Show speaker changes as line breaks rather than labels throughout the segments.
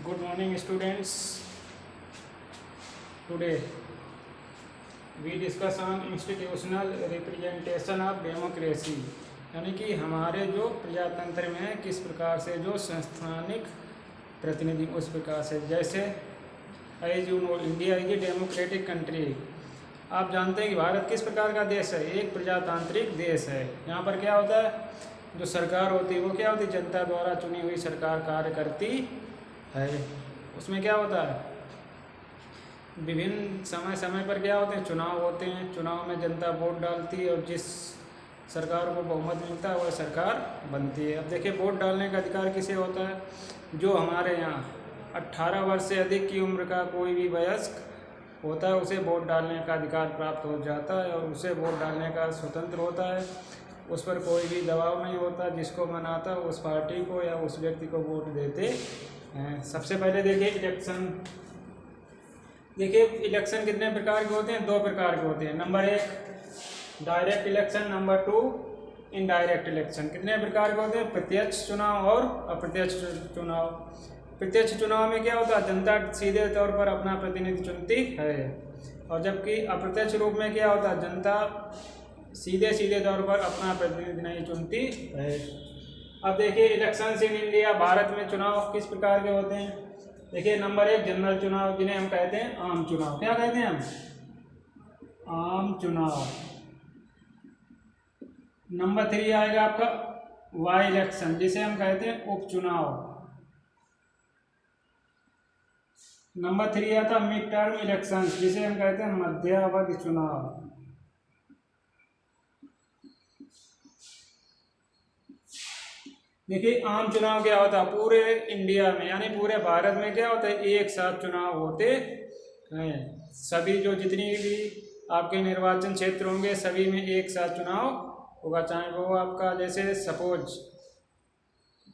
Good morning, students. Today we discuss on institutional representation of democracy, यानी कि हमारे जो प्रजातंत्र में है किस प्रकार से जो संस्थानिक प्रतिनिधि उस प्रकार से, जैसे as you know India is a democratic country. आप जानते हैं कि भारत किस प्रकार का देश है, एक प्रजातांत्रिक देश है। यहाँ पर क्या होता है, जो सरकार होती है वो क्या होती है, जनता द्वारा चुनी हुई सरकार कार्य करती है। उसमें क्या होता है, विभिन्न समय समय पर क्या होते हैं, चुनाव होते हैं। चुनाव में जनता वोट डालती है और जिस सरकार को बहुमत मिलता है वह सरकार बनती है। अब देखिए, वोट डालने का अधिकार किसे होता है, जो हमारे यहाँ 18 वर्ष से अधिक की उम्र का कोई भी वयस्क होता है उसे वोट डालने का अधिकार प्राप्त हो जाता है और उसे वोट डालने का स्वतंत्र होता है। उस पर कोई भी दबाव नहीं होता, जिसको मन आता उस पार्टी को या उस व्यक्ति को वोट देते हैं। सबसे पहले देखिए इलेक्शन। देखिए इलेक्शन कितने प्रकार के होते हैं, 2 प्रकार के होते हैं। Number 1 direct election, number 2 indirect election. कितने प्रकार के होते हैं, प्रत्यक्ष चुनाव और अप्रत्यक्ष चुनाव। प्रत्यक्ष चुनाव में क्या होता है, जनता सीधे तौर पर अपना प्रतिनिधि चुनती है, और जबकि अप्रत्यक्ष रूप में क्या होता है, जनता सीधे तौर पर अपना प्रतिनिधि नहीं चुनती है। अब देखिए इलेक्शंस इन इंडिया, भारत में चुनाव किस प्रकार के होते हैं। देखिए नंबर 1 जनरल चुनाव, जिन्हें हम कहते हैं आम चुनाव। क्या कहते हैं हम, आम चुनाव। नंबर 3 आएगा आपका वाई इलेक्शन, जिसे हम कहते हैं उपचुनाव। नंबर 3 आता मिड टर्म इलेक्शन, जिसे हम कहते हैं मध्यावधि चुनाव। देखिए आम चुनाव क्या होता है, पूरे इंडिया में यानी पूरे भारत में क्या होता है, एक साथ चुनाव होते हैं। सभी जो जितनी भी आपके निर्वाचन क्षेत्र होंगे सभी में एक साथ चुनाव होगा, चाहे वो आपका जैसे सपोज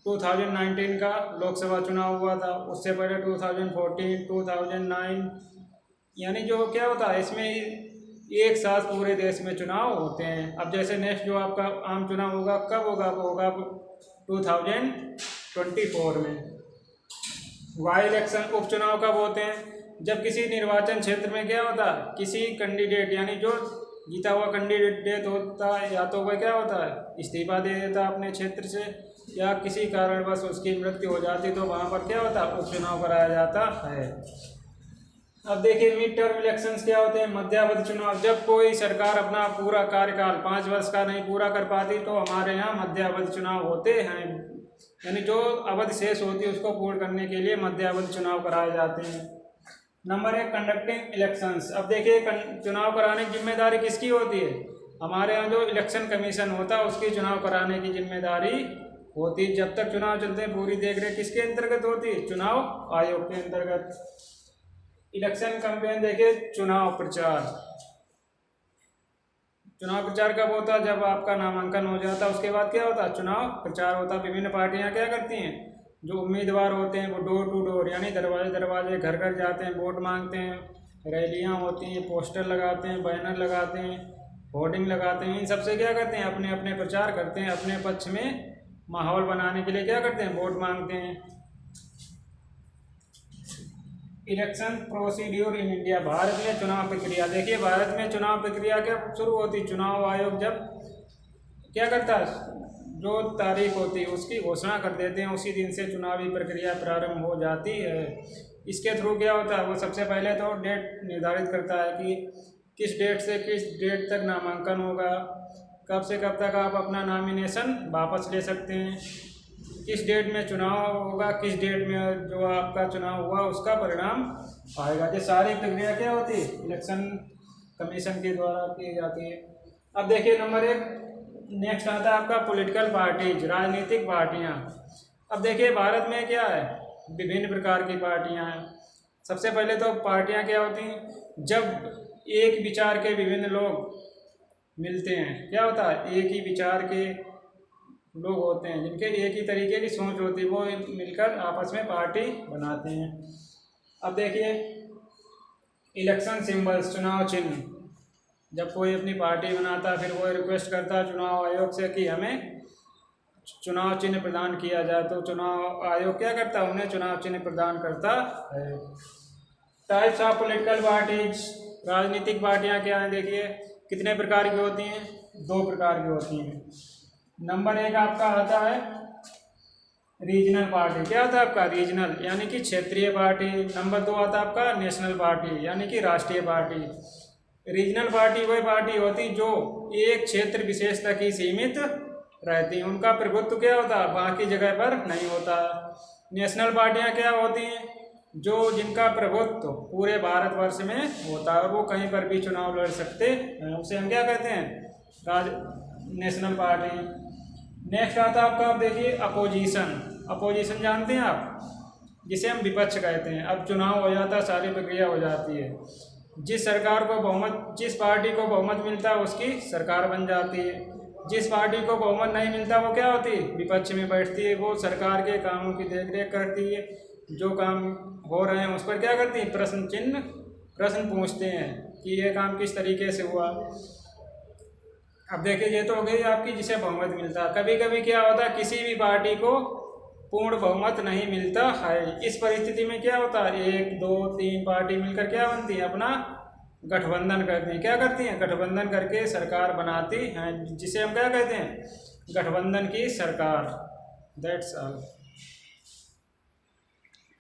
2019 का लोकसभा चुनाव हुआ था, उससे पहले 2014, 2009, यानी जो क्या होता है इसमें एक साथ पूरे देश में चुनाव होते हैं। अब जैसे नेक्स्ट जो आपका आम चुनाव होगा कब होगा, वो होगा 2024 में। वाई इलेक्शन उपचुनाव कब होते हैं, जब किसी निर्वाचन क्षेत्र में क्या होता है, किसी कैंडिडेट यानी जो जीता हुआ कैंडिडेट होता है, या तो वह क्या होता है इस्तीफा दे देता है अपने क्षेत्र से, या किसी कारणवश उसकी मृत्यु हो जाती तो वहाँ पर क्या होता है उपचुनाव कराया जाता है। अब देखिए मिड टर्म इलेक्शंस क्या होते हैं, मध्यावधि चुनाव। जब कोई सरकार अपना पूरा कार्यकाल 5 वर्ष का नहीं पूरा कर पाती तो हमारे यहाँ मध्यावधि चुनाव होते हैं, यानी जो अवधि शेष होती है उसको पूर्ण करने के लिए मध्यावधि चुनाव कराए जाते हैं। Number 1 conducting elections. अब देखिए चुनाव कराने की जिम्मेदारी किसकी होती है, हमारे यहाँ जो इलेक्शन कमीशन होता है उसकी चुनाव कराने की जिम्मेदारी होती है। जब तक चुनाव चलते हैं पूरी देखरेख किसके अंतर्गत होती है, चुनाव आयोग के अंतर्गत। इलेक्शन कैंपेन देखिए, चुनाव प्रचार। चुनाव प्रचार कब होता है, जब आपका नामांकन हो जाता है उसके बाद क्या होता है चुनाव प्रचार होता है। विभिन्न पार्टियां क्या करती हैं, जो उम्मीदवार होते हैं वो डोर टू डोर यानी दरवाजे घर घर जाते हैं, वोट मांगते हैं, रैलियां होती हैं, पोस्टर लगाते हैं, बैनर लगाते हैं, होर्डिंग लगाते हैं। इन सबसे क्या करते हैं, अपने अपने प्रचार करते हैं, अपने पक्ष में माहौल बनाने के लिए क्या करते हैं, वोट मांगते हैं। Election procedure in India, Bharat में चुनाव प्रक्रिया। देखिए भारत में चुनाव प्रक्रिया क्या शुरू होती, चुनाव आयोग जब क्या करता है, जो तारीख होती है उसकी घोषणा कर देते हैं, उसी दिन से चुनावी प्रक्रिया प्रारंभ हो जाती है। इसके थ्रू क्या होता है, वो सबसे पहले तो डेट निर्धारित करता है कि किस डेट से किस डेट तक नामांकन होगा, कब से कब तक आप अपना नॉमिनेशन वापस ले सकते हैं, किस डेट में चुनाव होगा, किस डेट में जो आपका चुनाव हुआ उसका परिणाम आएगा। ये सारी प्रक्रिया क्या होती है, इलेक्शन कमीशन के द्वारा की जाती है। अब देखिए नंबर 1 नेक्स्ट आता है आपका पॉलिटिकल पार्टीज, राजनीतिक पार्टियां। अब देखिए भारत में क्या है, विभिन्न प्रकार की पार्टियां हैं। सबसे पहले तो पार्टियां क्या होती हैं, जब एक विचार के विभिन्न लोग मिलते हैं, क्या होता है एक ही विचार के लोग होते हैं जिनके एक ही तरीके की सोच होती है, वो मिलकर आपस में पार्टी बनाते हैं। अब देखिए इलेक्शन सिंबल्स, चुनाव चिन्ह। जब कोई अपनी पार्टी बनाता है फिर वो रिक्वेस्ट करता है चुनाव आयोग से कि हमें चुनाव चिन्ह प्रदान किया जाए तो चुनाव आयोग क्या करता है, उन्हें चुनाव चिन्ह प्रदान करता है। टाइप्स ऑफ पॉलिटिकल पार्टीज, राजनीतिक पार्टियां क्या हैं देखिए, कितने प्रकार की होती हैं, 2 प्रकार की होती हैं। नंबर 1 आपका आता है रीजनल पार्टी, क्या आता है आपका रीजनल यानी कि क्षेत्रीय पार्टी। नंबर 2 आता है आपका नेशनल पार्टी यानी कि राष्ट्रीय पार्टी। रीजनल पार्टी वही पार्टी होती जो एक क्षेत्र विशेष तक ही सीमित रहती हैं, उनका प्रभुत्व क्या होता है, बाकी जगह पर नहीं होता। नेशनल पार्टियां क्या होती हैं, जो जिनका प्रभुत्व पूरे भारतवर्ष में होता है और वो कहीं पर भी चुनाव लड़ सकते हैं, उसे हम क्या कहते हैं, नेशनल पार्टी। नेक्स्ट आता है आपका, आप देखिए अपोजिशन। अपोजिशन जानते हैं आप, जिसे हम विपक्ष कहते हैं। अब चुनाव हो जाता है, सारी प्रक्रिया हो जाती है, जिस सरकार को बहुमत, जिस पार्टी को बहुमत मिलता है उसकी सरकार बन जाती है। जिस पार्टी को बहुमत नहीं मिलता वो क्या होती है, विपक्ष में बैठती है। वो सरकार के कामों की देखरेख करती है, जो काम हो रहे हैं उस पर क्या करती है, प्रश्न पूछते हैं कि ये काम किस तरीके से हुआ। अब देखिए ये तो हो गई आपकी जिसे बहुमत मिलता है। कभी कभी क्या होता है, किसी भी पार्टी को पूर्ण बहुमत नहीं मिलता है। इस परिस्थिति में क्या होता है, 1, 2, 3 पार्टी मिलकर क्या बनती है, अपना गठबंधन करती हैं। क्या करती हैं, गठबंधन करके सरकार बनाती हैं, जिसे हम क्या कहते हैं, गठबंधन की सरकार। That's all.